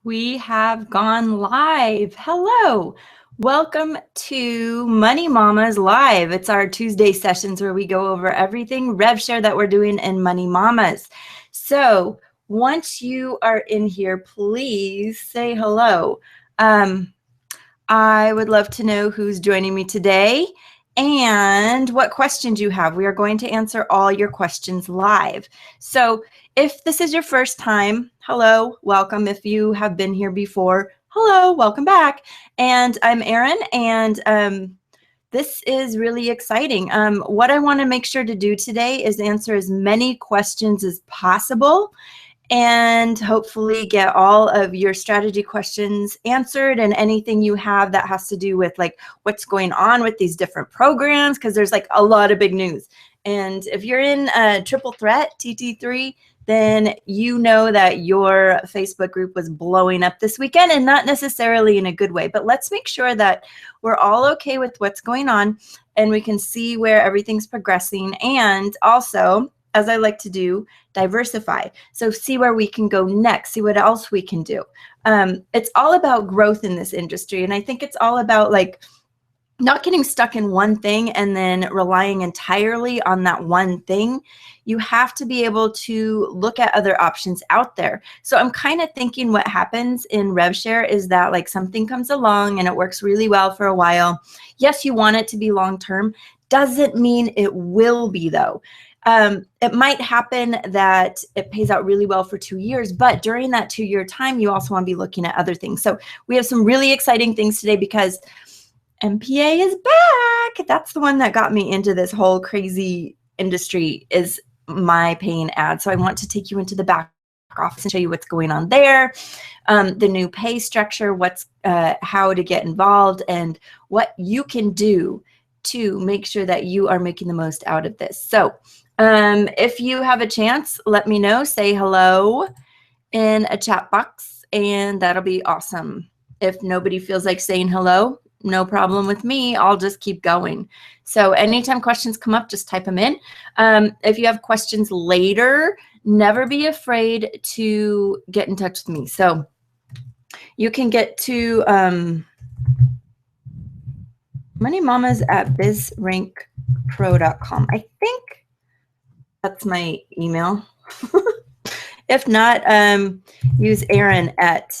We have gone live. Hello. Welcome to Money Mamas Live. It's our Tuesday sessions where we go over everything RevShare that we're doing in Money Mamas. So once you are in here, please say hello. I would love to know who's joining me today and what questions you have. We are going to answer all your questions live. So if this is your first time, hello, welcome. If you have been here before, hello, welcome back. And I'm Erin, and this is really exciting. What I want to make sure to do today is answer as many questions as possible and hopefully get all of your strategy questions answered, and anything you have that has to do with like what's going on with these different programs, because there's like a lot of big news. And if you're in Triple Threat, TT3, then you know that your Facebook group was blowing up this weekend, and not necessarily in a good way. But let's make sure that we're all okay with what's going on and we can see where everything's progressing. And also, as I like to do, diversify. So see where we can go next, see what else we can do. It's all about growth in this industry. And I think it's all about like not getting stuck in one thing and then relying entirely on that one thing. You have to be able to look at other options out there. So I'm kind of thinking what happens in RevShare is that like something comes along and it works really well for a while. Yes, you want it to be long-term. Doesn't mean it will be though. It might happen that it pays out really well for 2 years, but during that 2-year time, you also want to be looking at other things. So we have some really exciting things today because MPA is back. That's the one that got me into this whole crazy industry, is MyPayingAds. So I want to take you into the back office and show you what's going on there, the new pay structure, what's how to get involved, and what you can do to make sure that you are making the most out of this. So if you have a chance, let me know. Say hello in a chat box, and that'll be awesome. If nobody feels like saying hello, no problem with me. I'll just keep going. So anytime questions come up, just type them in. If you have questions later, never be afraid to get in touch with me. So you can get to moneymamas@bizrankpro.com. I think that's my email. If not, use Erin at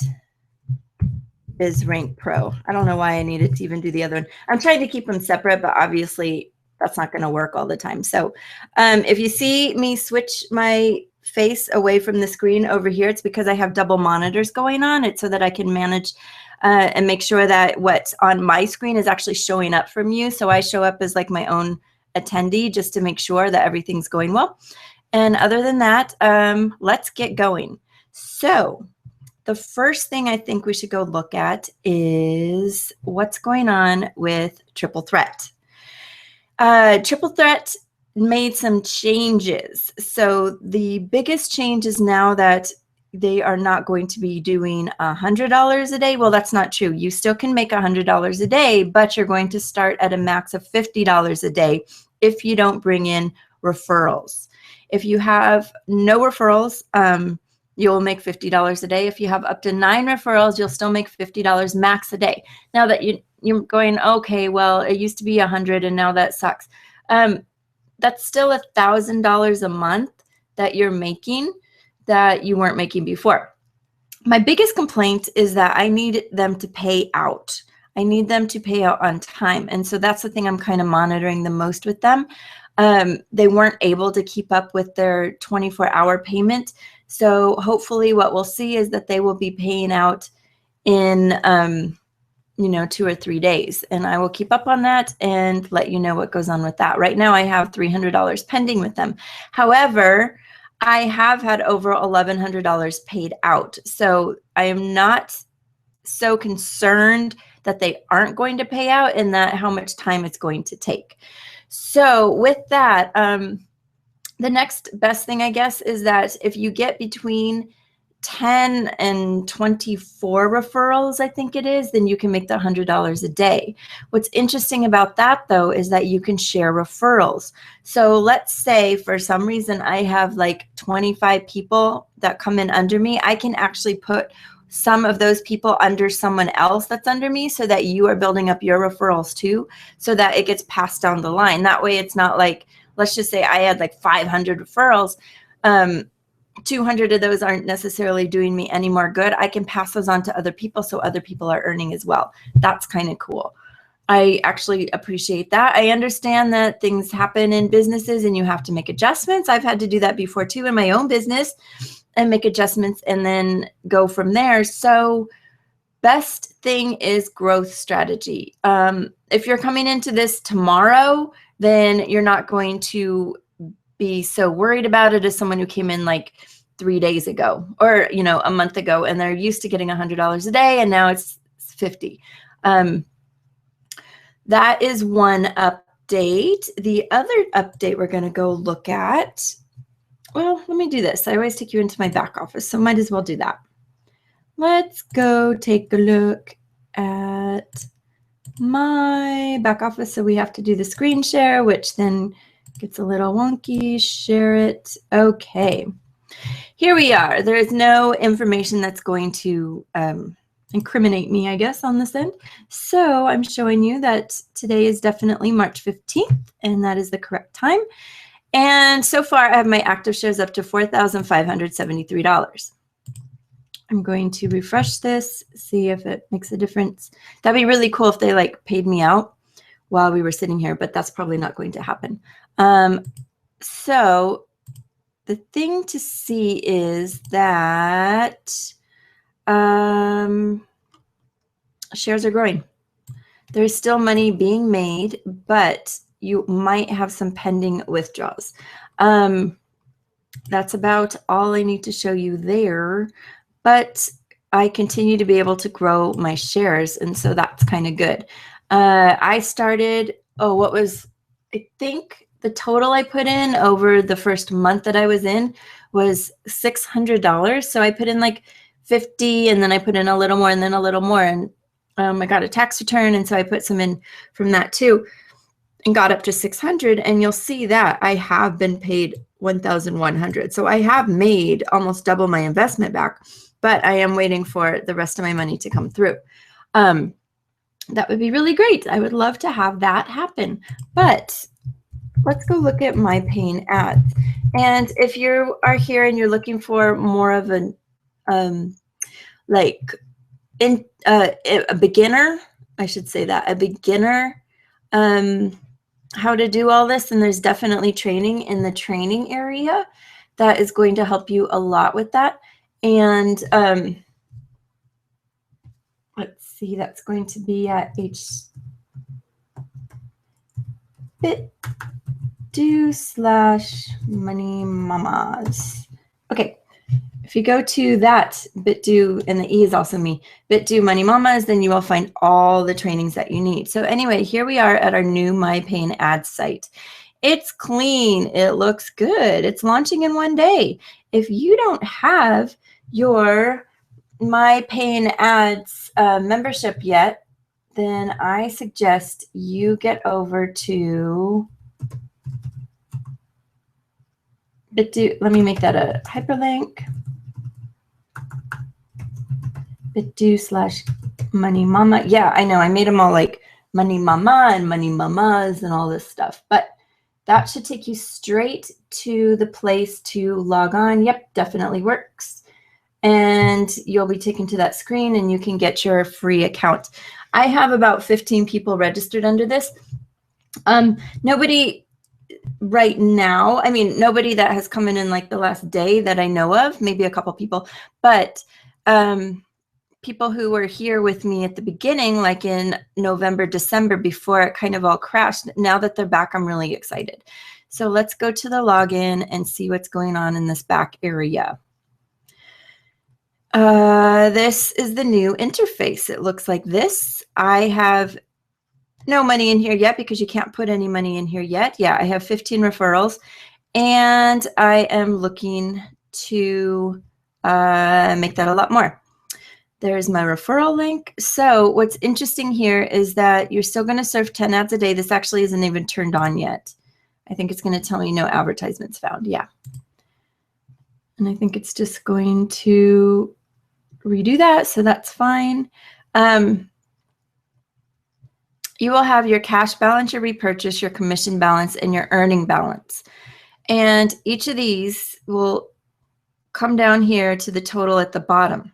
bizrankpro. I don't know why I needed to even do the other one. I'm trying to keep them separate, but obviously that's not going to work all the time. So if you see me switch my face away from the screen over here, it's because I have double monitors going on. It's so that I can manage and make sure that what's on my screen is actually showing up from you. So I show up as like my own attendee just to make sure that everything's going well. And other than that, let's get going. So the first thing I think we should go look at is what's going on with Triple Threat. Triple Threat made some changes. So the biggest change is now that they are not going to be doing $100 a day. Well, that's not true. You still can make $100 a day, but you're going to start at a max of $50 a day if you don't bring in referrals. If you have no referrals, you'll make $50 a day. If you have up to 9 referrals, you'll still make $50 max a day. Now that you're going, okay, well, it used to be $100 and now that sucks. That's still $1,000 a month that you're making that you weren't making before. My biggest complaint is that I need them to pay out. I need them to pay out on time. And so that's the thing I'm kind of monitoring the most with them. They weren't able to keep up with their 24-hour payment. So hopefully what we'll see is that they will be paying out in 2 or 3 days. And I will keep up on that and let you know what goes on with that. Right now I have $300 pending with them. However, I have had over $1,100 paid out. So I am not so concerned that they aren't going to pay out and that how much time it's going to take. So with that, the next best thing, I guess, is that if you get between 10 and 24 referrals, I think it is, then you can make the $100 a day. What's interesting about that, though, is that you can share referrals. So let's say for some reason I have like 25 people that come in under me. I can actually put some of those people under someone else that's under me, so that you are building up your referrals too, so that it gets passed down the line. That way it's not like, let's just say I had like 500 referrals. 200 of those aren't necessarily doing me any more good. I can pass those on to other people, so other people are earning as well. That's kind of cool. I actually appreciate that. I understand that things happen in businesses and you have to make adjustments. I've had to do that before too in my own business, and make adjustments and then go from there. So best thing is growth strategy. If you're coming into this tomorrow, then you're not going to be so worried about it as someone who came in like 3 days ago, or, you know, a month ago, and they're used to getting $100 a day and now it's 50. That is one update. The other update we're going to go look at, well, let me do this. I always take you into my back office, so might as well do that. Let's go take a look at my back office. So we have to do the screen share, which then gets a little wonky. Share it. Okay. Here we are. There is no information that's going to incriminate me, I guess, on this end. So I'm showing you that today is definitely March 15th, and that is the correct time. And so far, I have my active shares up to $4,573. I'm going to refresh this, see if it makes a difference. That'd be really cool if they like paid me out while we were sitting here, but that's probably not going to happen. So the thing to see is that shares are growing. There's still money being made, but you might have some pending withdrawals. That's about all I need to show you there, but I continue to be able to grow my shares, and so that's kind of good. I started, I think the total I put in over the first month that I was in was $600. So I put in like 50, and then I put in a little more, and then a little more, and I got a tax return, and so I put some in from that too, and got up to 600. And you'll see that I have been paid 1,100. So I have made almost double my investment back, but I am waiting for the rest of my money to come through. That would be really great. I would love to have that happen. But let's go look at MyPayingAds. And if you are here and you're looking for more of an a beginner, I should say that, a beginner how to do all this, and there's definitely training in the training area that is going to help you a lot with that. And let's see, that's going to be at bit.do/moneymamas. Okay, if you go to that BitDo, and the E is also me, BitDo Money Mamas, then you will find all the trainings that you need. So anyway, here we are at our new MyPayingAds site. It's clean. It looks good. It's launching in one day. If you don't have your MyPayingAds membership yet, then I suggest you get over to BitDo. Let me make that a hyperlink. BitDo/MoneyMama. Yeah, I know. I made them all like Money Mama and Money Mamas and all this stuff, but that should take you straight to the place to log on. Yep, definitely works. And you'll be taken to that screen and you can get your free account. I have about 15 people registered under this. Nobody right now, I mean, nobody that has come in like the last day that I know of, maybe a couple people, but people who were here with me at the beginning, like in November, December, before it kind of all crashed. Now that they're back, I'm really excited. So let's go to the login and see what's going on in this back area. This is the new interface. It looks like this. I have no money in here yet because you can't put any money in here yet. Yeah, I have 15 referrals, and I am looking to make that a lot more. There's my referral link. So what's interesting here is that you're still going to serve 10 ads a day. This actually isn't even turned on yet. I think it's going to tell me no advertisements found. Yeah. And I think it's just going to redo that, so that's fine. You will have your cash balance, your repurchase, your commission balance, and your earning balance. And each of these will come down here to the total at the bottom.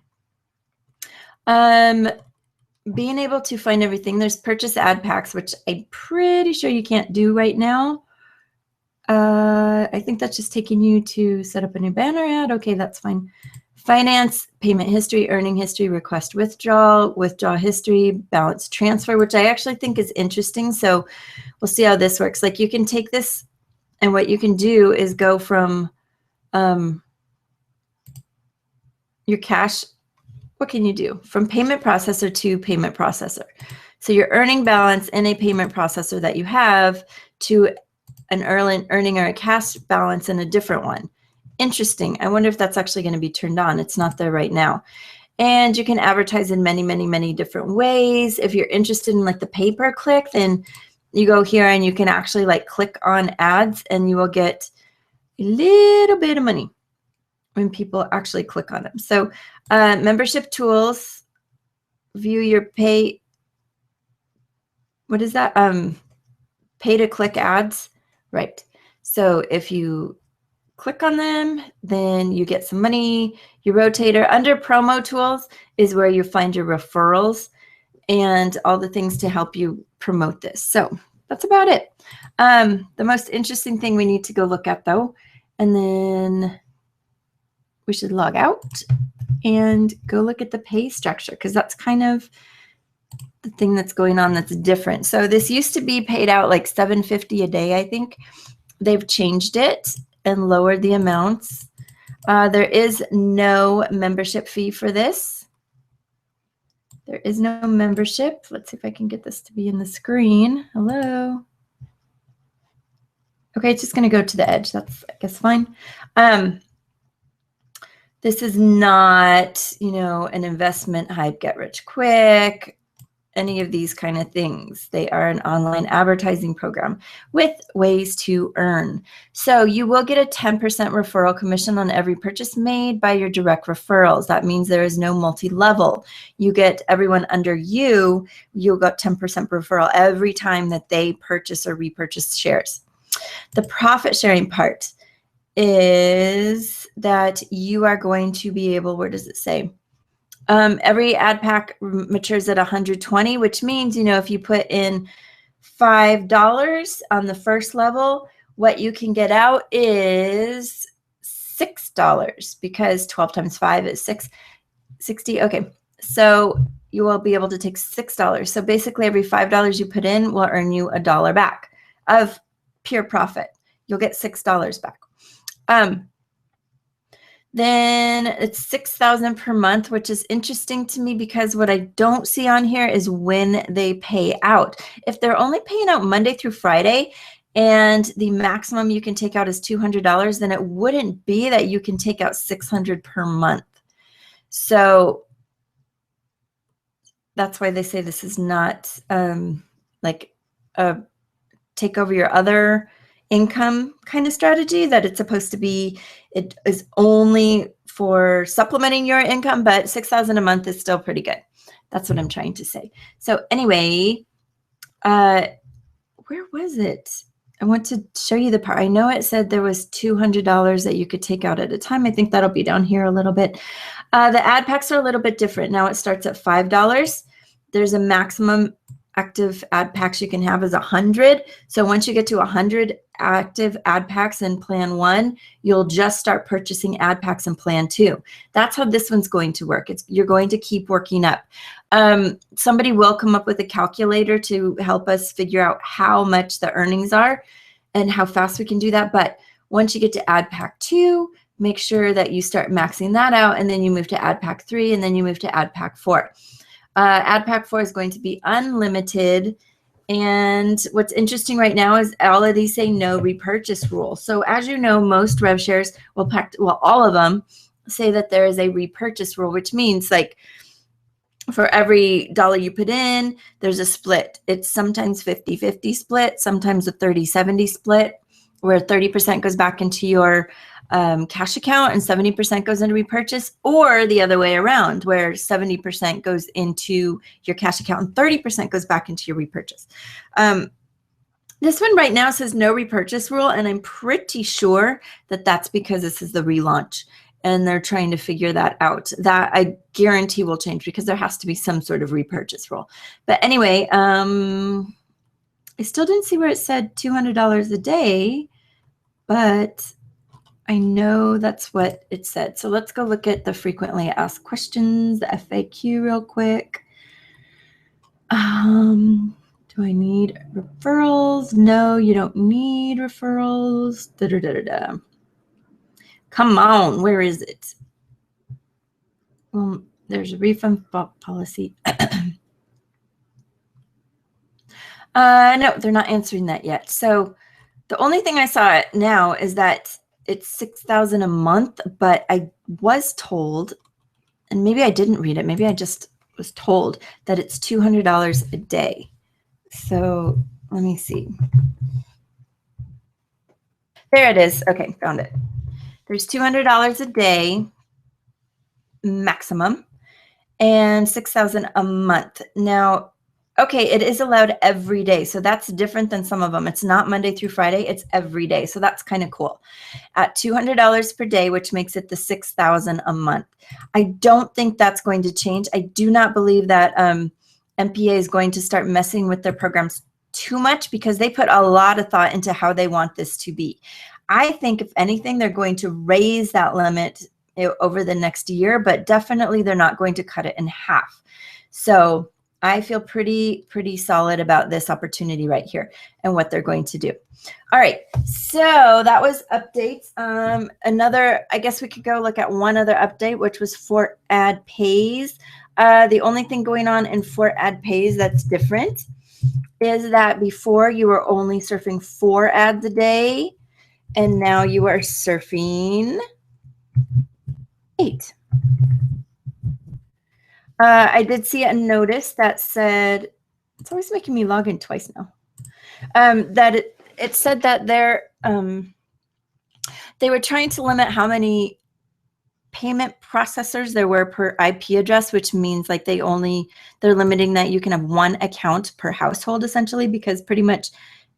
Being able to find everything, there's purchase ad packs, which I'm pretty sure you can't do right now. I think that's just taking you to set up a new banner ad. Okay, that's fine. Finance, payment history, earning history, request withdrawal, withdrawal history, balance transfer, which I actually think is interesting. So we'll see how this works. Like you can take this, and what you can do is go from your cash. What can you do? From payment processor to payment processor. So your earning balance in a payment processor that you have to an earning or a cash balance in a different one. Interesting. I wonder if that's actually going to be turned on. It's not there right now. And you can advertise in many, many, many different ways. If you're interested in like the pay-per-click, then you go here and you can actually like click on ads and you will get a little bit of money when people actually click on them. So membership tools, view your pay. What is that? Pay to click ads. Right. So if you click on them, then you get some money. Your rotator under promo tools is where you find your referrals and all the things to help you promote this. So that's about it. The most interesting thing we need to go look at though, and then we should log out and go look at the pay structure, because that's kind of the thing that's going on that's different. So this used to be paid out like $7.50 a day, I think. They've changed it and lowered the amounts. There is no membership fee for this. There is no membership. Let's see if I can get this to be in the screen. Hello. Okay, it's just going to go to the edge. That's, I guess, fine. This is not, you know, an investment hype, get rich quick, any of these kind of things. They are an online advertising program with ways to earn. So you will get a 10% referral commission on every purchase made by your direct referrals. That means there is no multi-level. You get everyone under you, you'll get 10% referral every time that they purchase or repurchase shares. The profit sharing part is that you are going to be able, where does it say? Every ad pack matures at 120, which means, you know, if you put in $5 on the first level, what you can get out is $6, because 12 times 5 is 60. Okay, so you will be able to take $6. So basically every $5 you put in will earn you $1 back of pure profit. You'll get $6 back. Then it's $6,000 per month, which is interesting to me because what I don't see on here is when they pay out. If they're only paying out Monday through Friday and the maximum you can take out is $200, then it wouldn't be that you can take out $600 per month. So that's why they say this is not like a take over your other income kind of strategy, that it's supposed to be, it is only for supplementing your income, but $6,000 a month is still pretty good. That's what I'm trying to say. So anyway, where was it? I want to show you the part. I know it said there was $200 that you could take out at a time. I think that'll be down here a little bit. The ad packs are a little bit different. Now it starts at $5. There's a maximum active ad packs you can have is 100. So once you get to 100 active ad packs in plan 1, you'll just start purchasing ad packs in plan 2. That's how this one's going to work. You're going to keep working up. Somebody will come up with a calculator to help us figure out how much the earnings are and how fast we can do that. But once you get to ad pack 2, make sure that you start maxing that out, and then you move to ad pack 3, and then you move to ad pack 4. Ad pack 4 is going to be unlimited. And what's interesting right now is all of these say no repurchase rule. So as you know, most rev shares will all of them say that there is a repurchase rule, which means like for every dollar you put in, there's a split. It's sometimes 50-50 split, sometimes a 30-70 split, where 30% goes back into your cash account and 70% goes into repurchase, or the other way around, where 70% goes into your cash account and 30% goes back into your repurchase. This one right now says no repurchase rule, and I'm pretty sure that that's because this is the relaunch and they're trying to figure that out. That I guarantee will change because there has to be some sort of repurchase rule. But anyway, I still didn't see where it said $200 a day, but I know that's what it said. So let's go look at the frequently asked questions, the FAQ real quick. Do I need referrals? No, you don't need referrals. Come on, where is it? Well, there's a refund policy. No, they're not answering that yet. So the only thing I saw now is that it's $6,000 a month, but I was told, and maybe I didn't read it, maybe I just was told that it's $200 a day. So let me see. There it is. Okay, found it. There's $200 a day maximum and $6,000 a month. Now, okay, it is allowed every day. So that's different than some of them. It's not Monday through Friday. It's every day. So that's kind of cool. At $200 per day, which makes it the $6,000 a month. I don't think that's going to change. I do not believe that MPA is going to start messing with their programs too much because they put a lot of thought into how they want this to be. I think if anything, they're going to raise that limit over the next year, but definitely they're not going to cut it in half. So I feel pretty solid about this opportunity right here and what they're going to do. All right, so that was updates. Another, I guess we could go look at one other update, which was Fort Ad Pays. The only thing going on in Fort Ad Pays that's different is that before you were only surfing 4 ads a day, and now you are surfing 8. I did see a notice that said, it's always making me log in twice now, that it said that they were trying to limit how many payment processors there were per IP address, which means like they're limiting that you can have 1 account per household essentially, because pretty much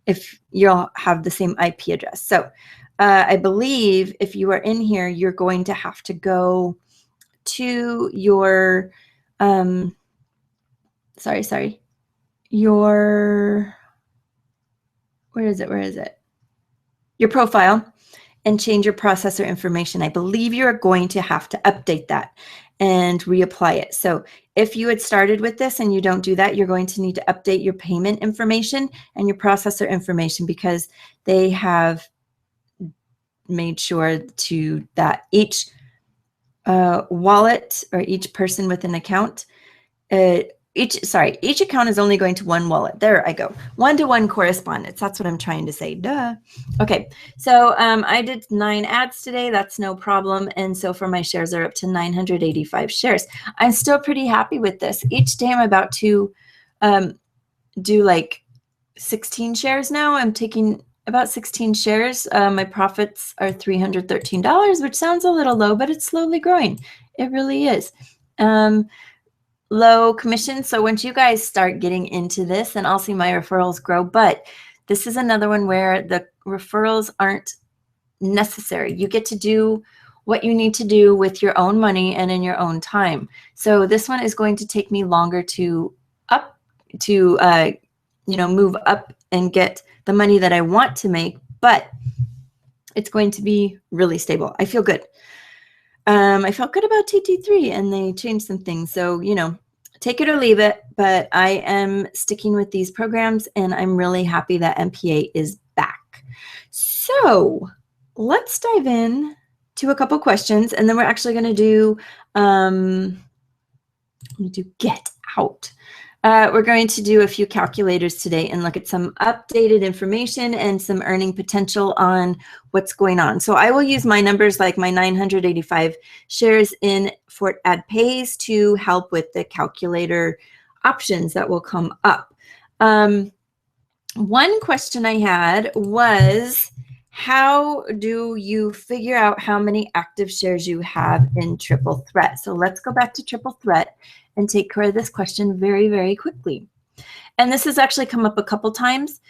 if you'll have the same IP address. So I believe if you are in here, you're going to have to go to your, where is it? Your profile, and change your processor information. I believe you are going to have to update that and reapply it. So if you had started with this and you don't do that, you're going to need to update your payment information and your processor information, because they have made sure that each wallet or each person with an account, each account is only going to 1 wallet. There I go. 1-to-1 correspondence. That's what I'm trying to say. Duh. Okay. So I did 9 ads today. That's no problem. And so far my shares are up to 985 shares. I'm still pretty happy with this. Each day I'm about to do like 16 shares now. I'm taking about 16 shares. My profits are $313, which sounds a little low, but it's slowly growing. It really is. Low commission. So once you guys start getting into this, then I'll see my referrals grow. But this is another one where the referrals aren't necessary. You get to do what you need to do with your own money and in your own time. So this one is going to take me longer to move up and get the money that I want to make, but it's going to be really stable. I feel good. I felt good about TT3 and they changed some things. So, take it or leave it, but I am sticking with these programs and I'm really happy that MPA is back. So let's dive in to a couple questions, and then we're actually going to do, get out. We're going to do a few calculators today and look at some updated information and some earning potential on what's going on. So I will use my numbers, like my 985 shares in Fort Ad Pays, to help with the calculator options that will come up. One question I had was, how do you figure out how many active shares you have in Triple Threat? So let's go back to Triple Threat and take care of this question very, very quickly. And this has actually come up a couple times.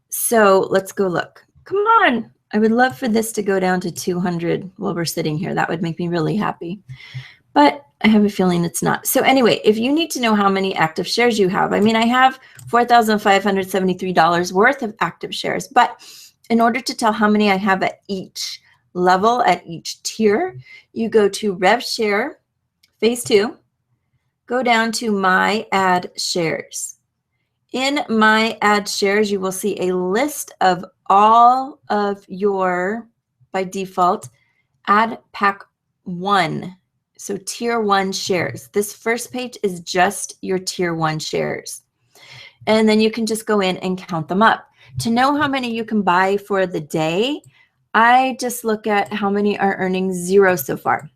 So let's go look. Come on. I would love for this to go down to 200 while we're sitting here. That would make me really happy. But I have a feeling it's not. So anyway, if you need to know how many active shares you have, I mean, I have $4,573 worth of active shares, but in order to tell how many I have at each level, at each tier, you go to Rev Share, Phase 2, go down to My Ad Shares. In My Ad Shares, you will see a list of all of your, by default, Ad Pack 1. So tier 1 shares. This first page is just your tier 1 shares. And then you can just go in and count them up. To know how many you can buy for the day, I just look at how many are earning 0 so far.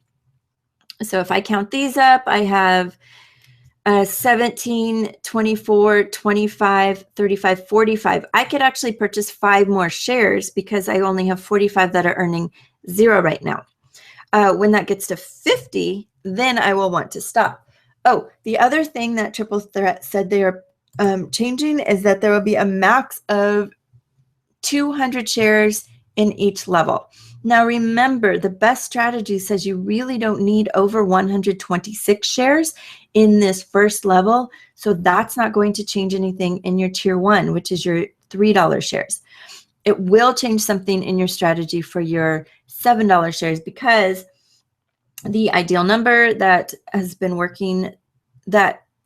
So if I count these up, I have 17, 24, 25, 35, 45. I could actually purchase 5 more shares because I only have 45 that are earning 0 right now. When that gets to 50, then I will want to stop. Oh, the other thing that Triple Threat said they are changing is that there will be a max of 200 shares in each level. Now remember, the best strategy says you really don't need over 126 shares in this first level, so that's not going to change anything in your tier 1, which is your $3 shares. It will change something in your strategy for your $7 shares because the ideal number that has been working,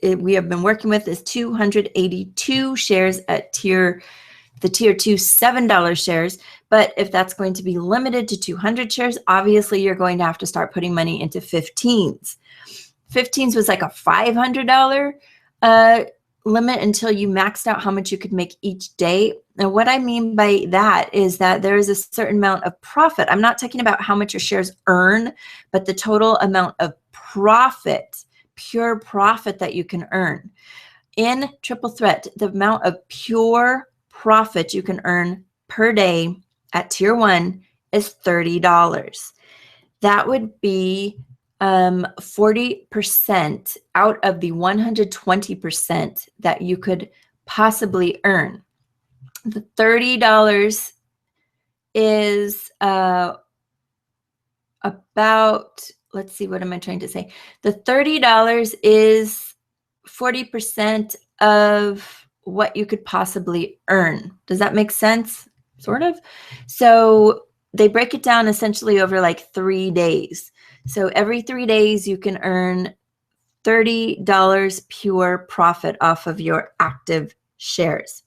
we have been working with, is 282 shares at the tier 2 $7 shares. But if that's going to be limited to 200 shares, obviously you're going to have to start putting money into 15s. 15s was like a $500 limit until you maxed out how much you could make each day. Now, what I mean by that is that there is a certain amount of profit. I'm not talking about how much your shares earn, but the total amount of profit, pure profit that you can earn. In Triple Threat, the amount of pure profit you can earn per day at tier 1 is $30. That would be 40% out of the 120% that you could possibly earn. The $30 is about, let's see, what am I trying to say? The $30 is 40% of what you could possibly earn. Does that make sense? Sort of. So they break it down essentially over like 3 days. So every 3 days you can earn $30 pure profit off of your active shares.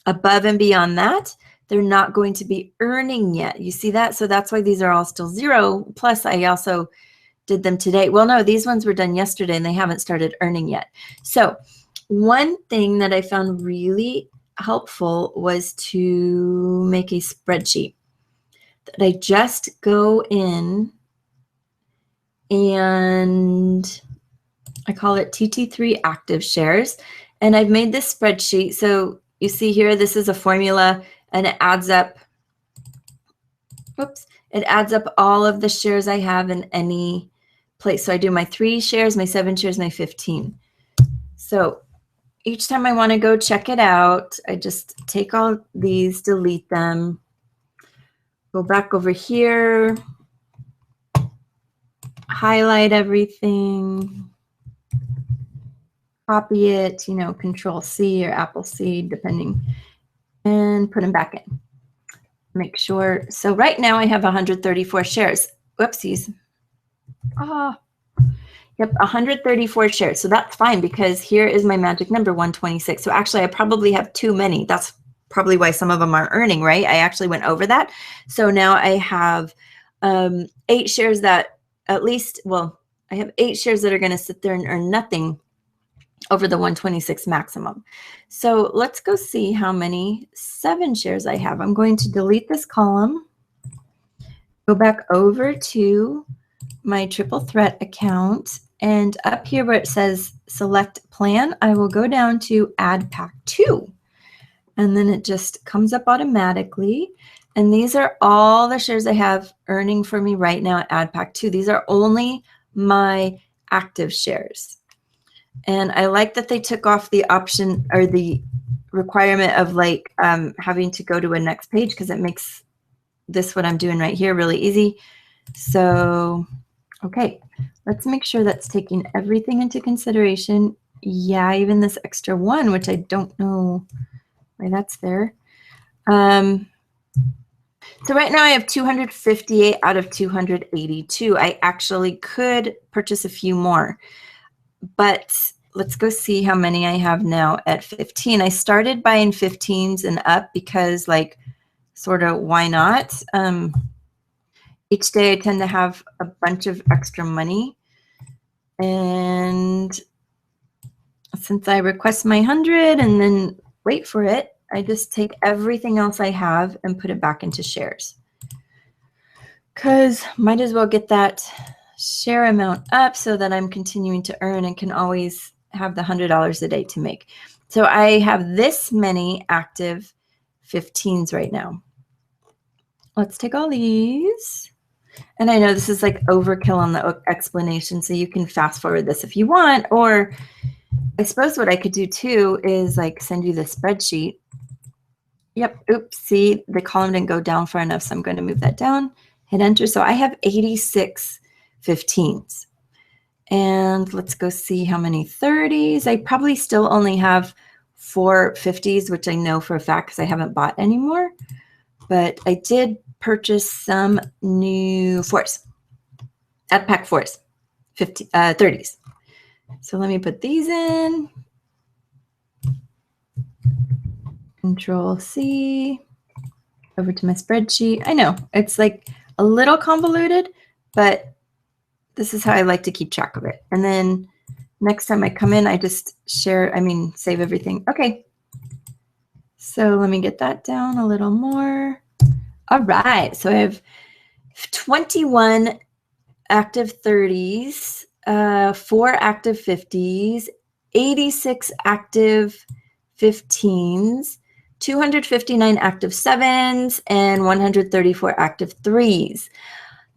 Above and beyond that, they're not going to be earning yet. You see that? So that's why these are all still 0. Plus, I also did them today. Well, no, these ones were done yesterday and they haven't started earning yet. So one thing that I found really helpful was to make a spreadsheet that I just go in and I call it TT3 active shares. And I've made this spreadsheet. So you see here, this is a formula and it adds up, it adds up all of the shares I have in any place. So I do my 3 shares, my 7 shares, my 15. So each time I want to go check it out, I just take all these, delete them, go back over here, highlight everything, copy it, you know, Control C or Apple C, depending, and put them back in. Make sure. So right now I have 134 shares. Whoopsies. Yep, 134 shares. So that's fine because here is my magic number, 126. So actually I probably have too many. That's probably why some of them aren't earning, right? I actually went over that. So now I have 8 shares that at least, well, I have 8 shares that are going to sit there and earn nothing over the 126 maximum. So let's go see how many 7 shares I have. I'm going to delete this column, go back over to my Triple Threat account, and up here where it says select plan, I will go down to add pack 2. And then it just comes up automatically. And these are all the shares I have earning for me right now at AdPack 2. These are only my active shares. And I like that they took off the option or the requirement of like having to go to a next page, because it makes this, what I'm doing right here, really easy. So, okay, let's make sure that's taking everything into consideration. Yeah, even this extra one, which I don't know why that's there. So right now I have 258 out of 282. I actually could purchase a few more, but let's go see how many I have now at 15. I started buying 15s and up because, like, sort of why not? Each day I tend to have a bunch of extra money. And since I request my 100 and then wait for it, I just take everything else I have and put it back into shares. Because might as well get that share amount up so that I'm continuing to earn and can always have the $100 a day to make. So I have this many active 15s right now. Let's take all these. And I know this is like overkill on the explanation, so you can fast forward this if you want, or I suppose what I could do too is like send you the spreadsheet. Yep, oops, see, the column didn't go down far enough, so I'm going to move that down, hit enter. So I have 86 15s. And let's go see how many 30s. I probably still only have 4 50s, which I know for a fact because I haven't bought anymore. But I did purchase some new 4s, AdPack 4s, 30s. So let me put these in. Control C, over to my spreadsheet. I know it's like a little convoluted, but this is how I like to keep track of it. And then next time I come in, I just save everything. Okay. So let me get that down a little more. All right. So I have 21 active 30s, 4 active 50s, 86 active 15s, 259 active 7s, and 134 active 3s.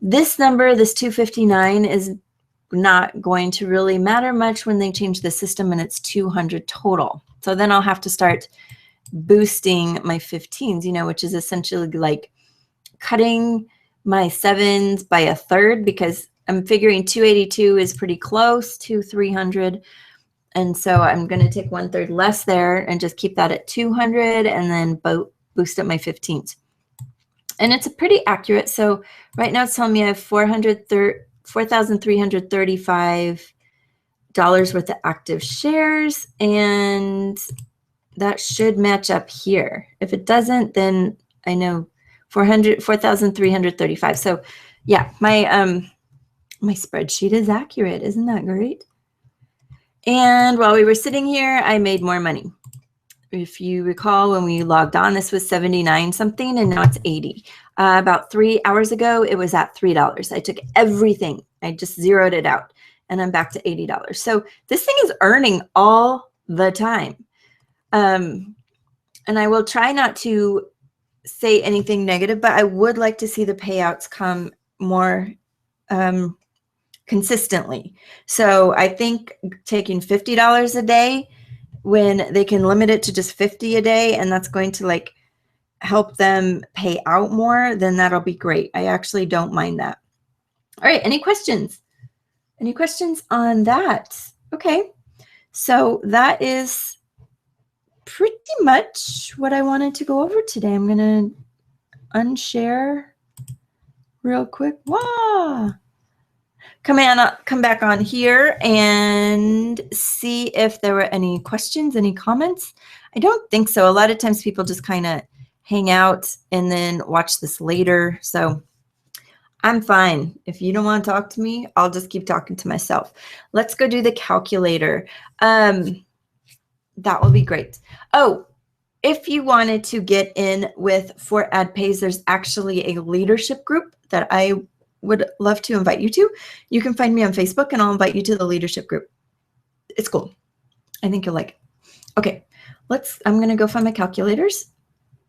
This number, this 259, is not going to really matter much when they change the system and it's 200 total. So then I'll have to start boosting my 15s, which is essentially like cutting my 7s by 1/3, because I'm figuring 282 is pretty close to 300. And so I'm going to take 1/3 less there and just keep that at 200 and then boost up my 15s. And it's a pretty accurate. So right now it's telling me I have $4,335 worth of active shares, and that should match up here. If it doesn't, then I know 4,335. So yeah, my spreadsheet is accurate. Isn't that great? And while we were sitting here, I made more money. If you recall, when we logged on, this was 79 something, and now it's 80. About 3 hours ago, it was at $3. I took everything. I just zeroed it out, and I'm back to $80. So this thing is earning all the time. And I will try not to say anything negative, but I would like to see the payouts come more consistently. So I think taking $50 a day, when they can limit it to just 50 a day, and that's going to like help them pay out more, then that'll be great. I actually don't mind that. All right, any questions? Any questions on that? Okay, so that is pretty much what I wanted to go over today. I'm gonna unshare real quick. Wow. Come back on here and see if there were any questions, any comments. I don't think so. A lot of times people just kind of hang out and then watch this later. So I'm fine. If you don't want to talk to me, I'll just keep talking to myself. Let's go do the calculator. That will be great. Oh, if you wanted to get in with For Ad Pays, there's actually a leadership group that I would love to invite you to. You can find me on Facebook and I'll invite you to the leadership group. It's cool. I think you'll like it. Okay, I'm going to go find my calculators.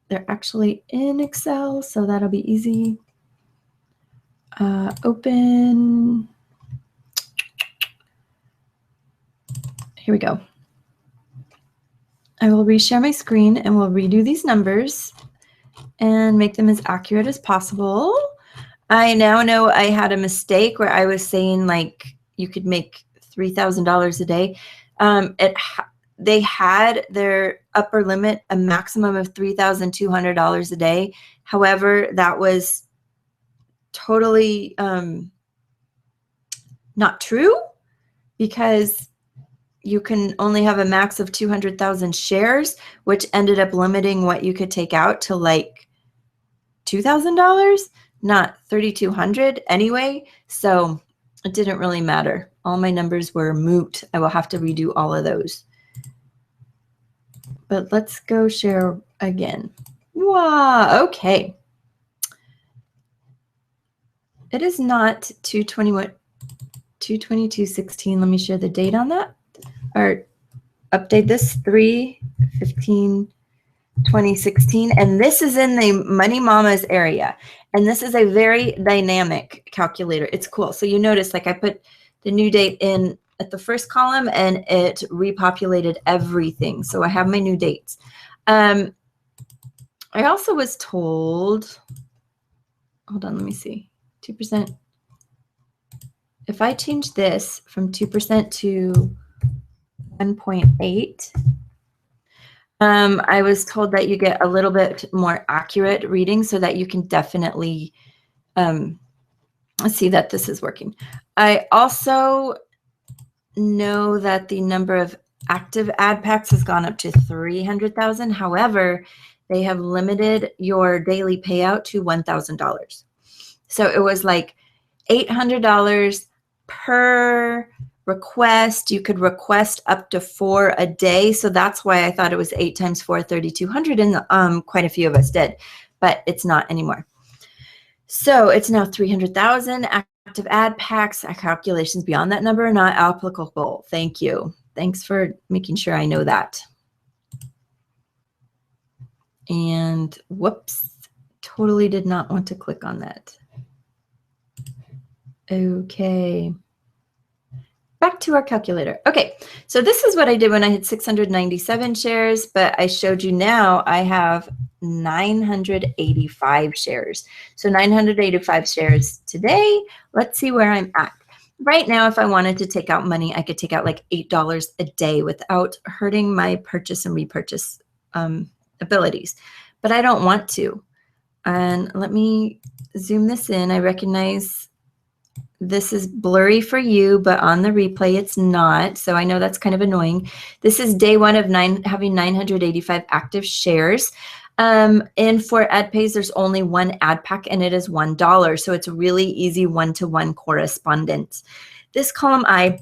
They're actually in Excel, so that'll be easy. Open. Here we go. I will reshare my screen and we'll redo these numbers and make them as accurate as possible. I now know I had a mistake where I was saying like you could make $3,000 a day. They had their upper limit a maximum of $3,200 a day. However, that was totally not true, because you can only have a max of 200,000 shares, which ended up limiting what you could take out to like $2,000, not 3,200 anyway. So it didn't really matter. All my numbers were moot. I will have to redo all of those. But let's go share again. Wow, okay. It is not 222.16. Let me share the date on that. Or update this 3/15/2016, and this is in the Money Mamas area, and this is a very dynamic calculator. It's cool. So you notice like I put the new date in at the first column and it repopulated everything. So I have my new dates. I also was told, hold on, let me see, 2%. If I change this from 2% to 1.8, I was told that you get a little bit more accurate reading so that you can definitely see that this is working. I also know that the number of active ad packs has gone up to 300,000. However, they have limited your daily payout to $1,000. So it was like $800 per request. You could request up to 4 a day. So that's why I thought it was 8 times 4, 3,200, and quite a few of us did, but it's not anymore. So it's now 300,000 active ad packs. Calculations beyond that number are not applicable. Thank you. Thanks for making sure I know that. And whoops, totally did not want to click on that. Okay. Back to our calculator. Okay, so this is what I did when I had 697 shares, but I showed you now I have 985 shares. So 985 shares today. Let's see where I'm at. Right now, if I wanted to take out money, I could take out like $8 a day without hurting my purchase and repurchase abilities. But I don't want to. And let me zoom this in. I recognize this is blurry for you, but on the replay it's not. So I know that's kind of annoying. This is day one of having 985 active shares. And for AdPays, there's only one ad pack and it is $1. So it's really easy one-to-one correspondence. This column I,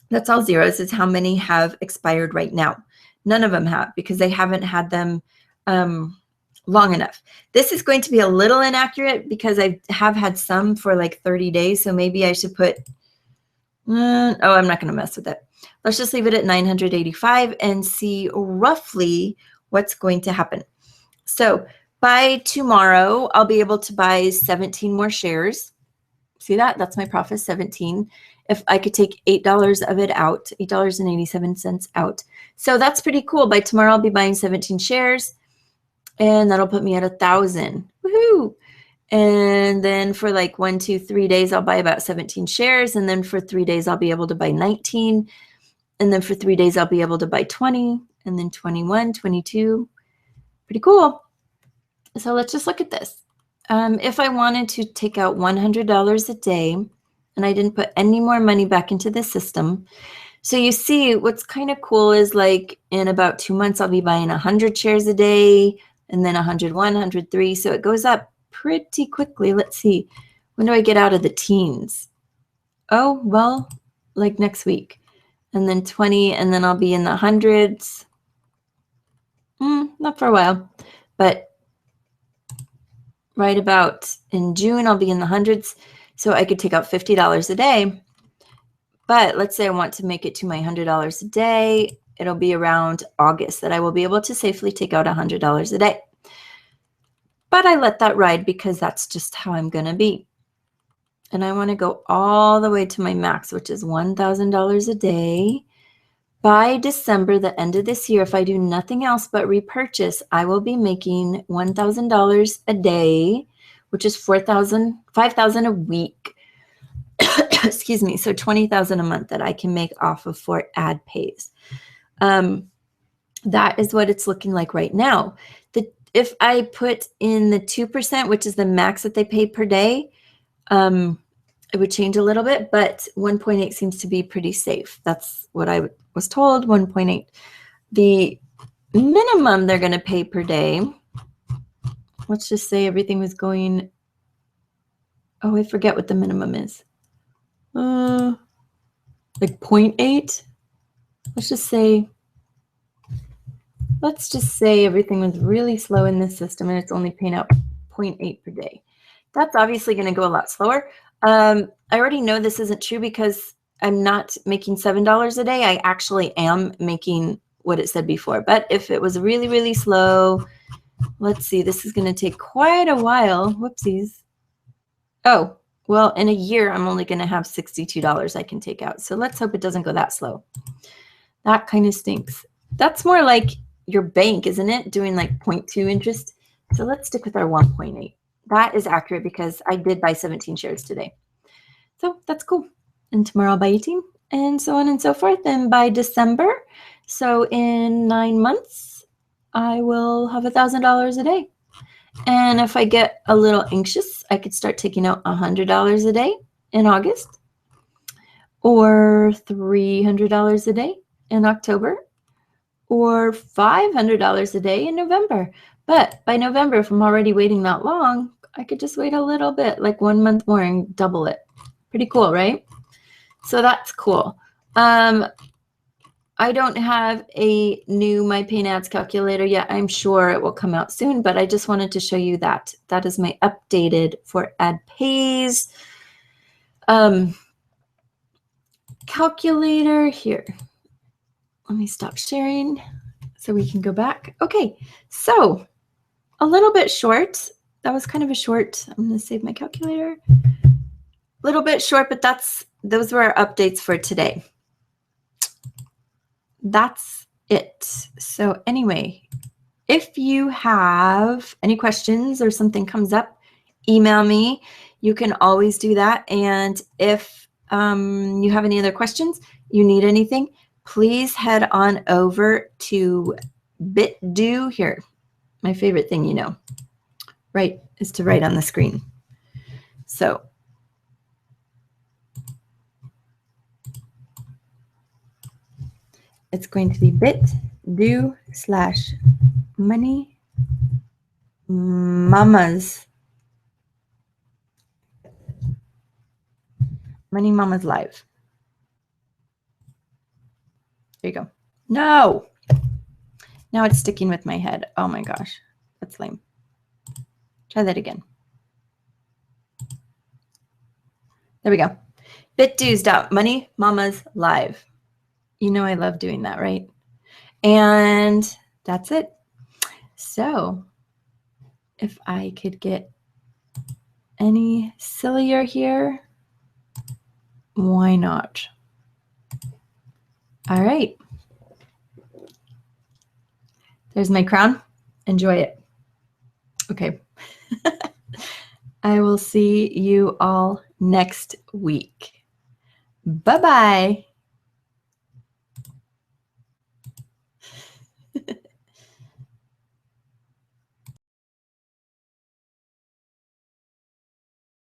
that's all zeros, is how many have expired right now. None of them have, because they haven't had them long enough. This is going to be a little inaccurate because I have had some for like 30 days. So maybe I should put, oh, I'm not going to mess with it. Let's just leave it at 985 and see roughly what's going to happen. So by tomorrow, I'll be able to buy 17 more shares. See that? That's my profit, 17. If I could take $8 of it out, $8.87 out. So that's pretty cool. By tomorrow, I'll be buying 17 shares. And that'll put me at 1,000. Woohoo! And then for like 1, 2, 3 days, I'll buy about 17 shares. And then for 3 days, I'll be able to buy 19. And then for 3 days, I'll be able to buy 20. And then 21, 22. Pretty cool. So let's just look at this. If I wanted to take out $100 a day, and I didn't put any more money back into the system. So you see, what's kind of cool is like in about 2 months, I'll be buying 100 shares a day. And then 101, 103. So it goes up pretty quickly. Let's see. When do I get out of the teens? Oh, well, like next week. And then 20, and then I'll be in the hundreds. Not for a while. But right about in June, I'll be in the hundreds. So I could take out $50 a day. But let's say I want to make it to my $100 a day. It'll be around August that I will be able to safely take out $100 a day. but I let that ride because that's just how I'm going to be. And I want to go all the way to my max, which is $1,000 a day. By December, the end of this year, if I do nothing else but repurchase, I will be making $1,000 a day, which is $5,000 a week. Excuse me. So $20,000 a month that I can make off of for ad pays. That is what it's looking like right now. If I put in the 2%, which is the max that they pay per day, it would change a little bit, but 1.8 seems to be pretty safe. That's what I was told, 1.8. The minimum they're going to pay per day, let's just say everything was going, oh, I forget what the minimum is. Like 0.8. Let's just say everything was really slow in this system and it's only paying out 0.8 per day. That's obviously going to go a lot slower. I already know this isn't true because I'm not making $7 a day. I actually am making what it said before. But if it was really, really slow, let's see, this is going to take quite a while. Whoopsies. Oh, well, in a year, I'm only going to have $62 I can take out. So let's hope it doesn't go that slow. That kind of stinks. That's more like your bank, isn't it? Doing like 0.2 interest. So let's stick with our 1.8. That is accurate because I did buy 17 shares today. So that's cool. And tomorrow I'll buy 18 and so on and so forth. And by December, so in 9 months, I will have $1,000 a day. And if I get a little anxious, I could start taking out $100 a day in August or $300 a day in October or $500 a day in November. But by November, if I'm already waiting that long, I could just wait a little bit, like 1 month more and double it. Pretty cool, right? So that's cool. I don't have a new MyPayingAds calculator yet. I'm sure it will come out soon, but I just wanted to show you that. That is my updated for ad pays calculator here. Let me stop sharing so we can go back. Okay, so a little bit short. That was kind of a short. I'm going to save my calculator. A little bit short, but those were our updates for today. That's it. So anyway, if you have any questions or something comes up, email me. You can always do that. And if you have any other questions, you need anything, please head on over to BitDo here. My favorite thing, right, is to write on the screen. So it's going to be BitDo/MoneyMamas. Money Mamas Live. There you go. No. Now it's sticking with my head. Oh my gosh. That's lame. Try that again. There we go. BitDo's.Money Mamas Live. You know I love doing that, right? And that's it. So if I could get any sillier here, why not? All right. There's my crown. Enjoy it. Okay. I will see you all next week. Bye-bye.